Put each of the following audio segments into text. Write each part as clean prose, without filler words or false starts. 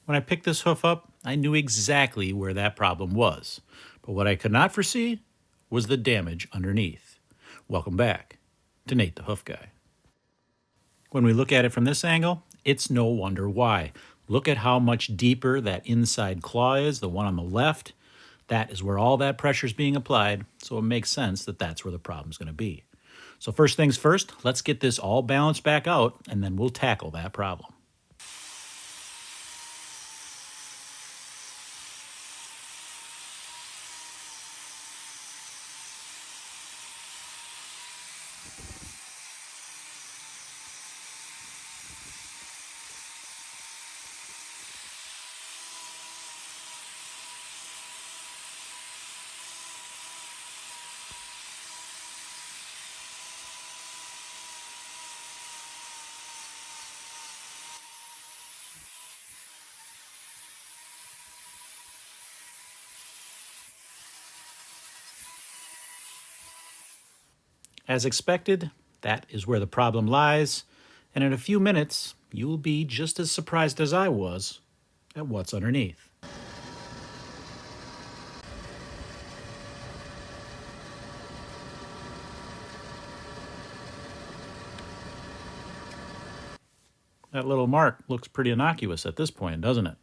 When I picked this hoof up, I knew exactly where that problem was. But what I could not foresee was the damage underneath. Welcome back to Nate the Hoof Guy. When we look at it from this angle, it's no wonder why. Look at how much deeper that inside claw is, the one on the left. That is where all that pressure is being applied, so it makes sense that that's where the problem's going to be. So first things first, let's get this all balanced back out, and then we'll tackle that problem. As expected, that is where the problem lies, and in a few minutes, you'll be just as surprised as I was at what's underneath. That little mark looks pretty innocuous at this point, doesn't it?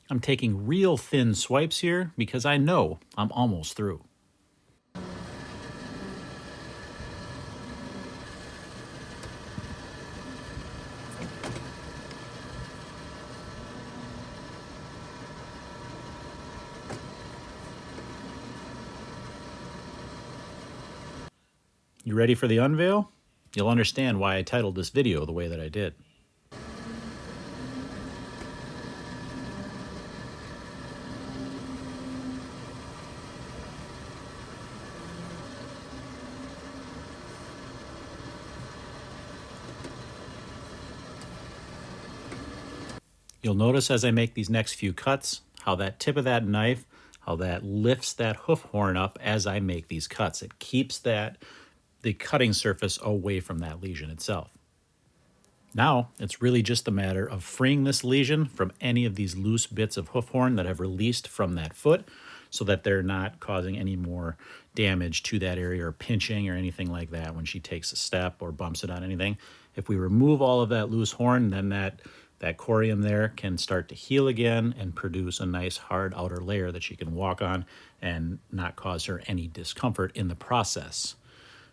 I'm taking real thin swipes here because I know I'm almost through. You ready for the unveil? You'll understand why I titled this video the way that I did. You'll notice as I make these next few cuts, how that tip of that knife, how that lifts that hoof horn up as I make these cuts. It keeps the cutting surface away from that lesion itself. Now, it's really just a matter of freeing this lesion from any of these loose bits of hoof horn that have released from that foot so that they're not causing any more damage to that area or pinching or anything like that when she takes a step or bumps it on anything. If we remove all of that loose horn, then that corium there can start to heal again and produce a nice hard outer layer that she can walk on and not cause her any discomfort in the process.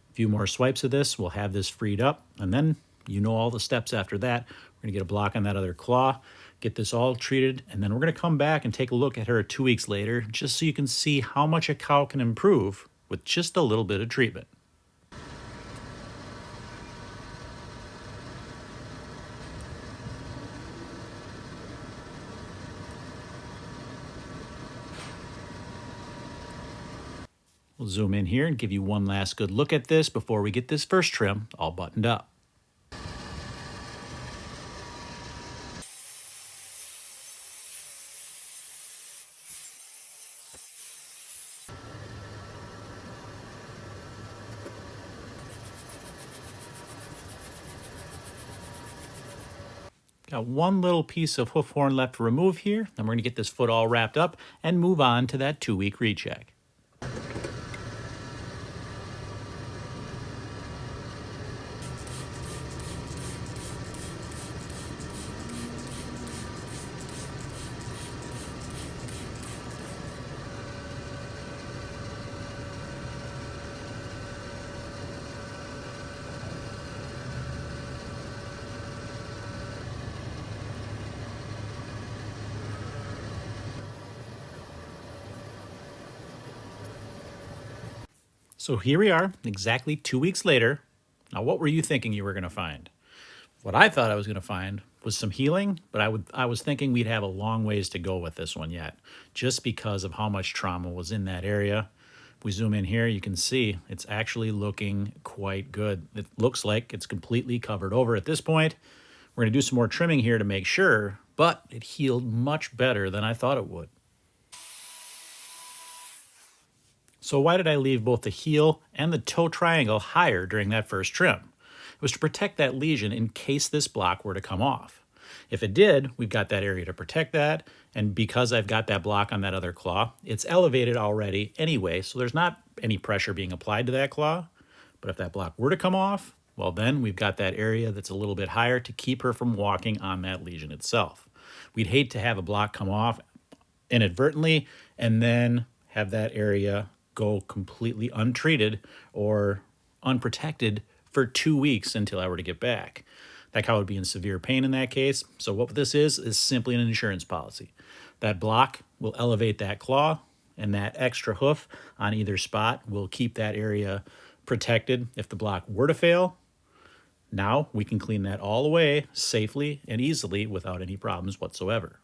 A few more swipes of this, we'll have this freed up, and then you know all the steps after that. We're gonna get a block on that other claw, get this all treated, and then we're gonna come back and take a look at her 2 weeks later, just so you can see how much a cow can improve with just a little bit of treatment. We'll zoom in here and give you one last good look at this before we get this first trim all buttoned up. Got one little piece of hoof horn left to remove here, then we're going to get this foot all wrapped up and move on to that 2-week recheck. So here we are, exactly 2 weeks later. Now, what were you thinking you were going to find? What I thought I was going to find was some healing, but I was thinking we'd have a long ways to go with this one yet, just because of how much trauma was in that area. If we zoom in here, you can see it's actually looking quite good. It looks like it's completely covered over at this point. We're going to do some more trimming here to make sure, but it healed much better than I thought it would. So why did I leave both the heel and the toe triangle higher during that first trim? It was to protect that lesion in case this block were to come off. If it did, we've got that area to protect that, and because I've got that block on that other claw, it's elevated already anyway, so there's not any pressure being applied to that claw. But if that block were to come off, well then we've got that area that's a little bit higher to keep her from walking on that lesion itself. We'd hate to have a block come off inadvertently and then have that area go completely untreated or unprotected for 2 weeks until I were to get back. That cow would be in severe pain in that case. So what this is simply an insurance policy. That block will elevate that claw, and that extra hoof on either spot will keep that area protected if the block were to fail. Now we can clean that all away safely and easily without any problems whatsoever.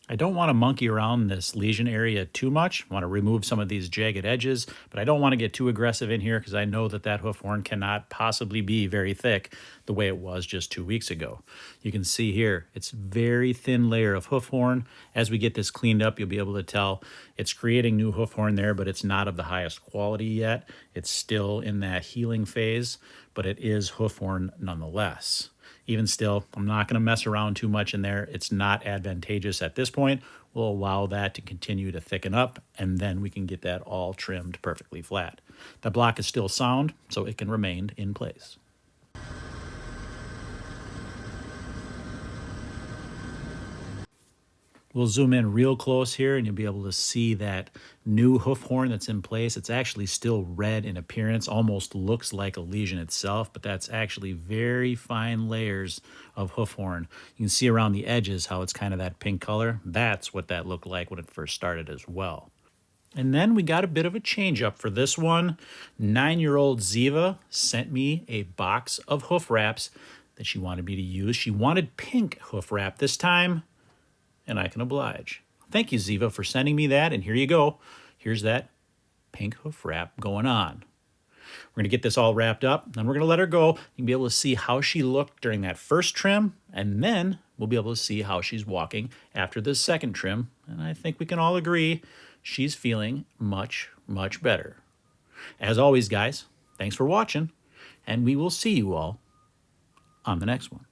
I don't want to monkey around this lesion area too much. I want to remove some of these jagged edges, but I don't want to get too aggressive in here because I know that that hoof horn cannot possibly be very thick the way it was just 2 weeks ago. You can see here, it's very thin layer of hoof horn. As we get this cleaned up, you'll be able to tell it's creating new hoof horn there, but it's not of the highest quality yet. It's still in that healing phase, but it is hoof horn nonetheless. Even still, I'm not going to mess around too much in there. It's not advantageous at this point. We'll allow that to continue to thicken up, and then we can get that all trimmed perfectly flat. The block is still sound, so it can remain in place. We'll zoom in real close here and you'll be able to see that new hoof horn that's in place. It's actually still red in appearance, almost looks like a lesion itself, but that's actually very fine layers of hoof horn. You can see around the edges how it's kind of that pink color. That's what that looked like when it first started as well. And then we got a bit of a change up for this one. 9-year-old Ziva sent me a box of hoof wraps that she wanted me to use. She wanted pink hoof wrap this time, and I can oblige. Thank you, Ziva, for sending me that, and here you go. Here's that pink hoof wrap going on. We're going to get this all wrapped up, then we're going to let her go. You can be able to see how she looked during that first trim, and then we'll be able to see how she's walking after the second trim, and I think we can all agree she's feeling much, much better. As always, guys, thanks for watching, and we will see you all on the next one.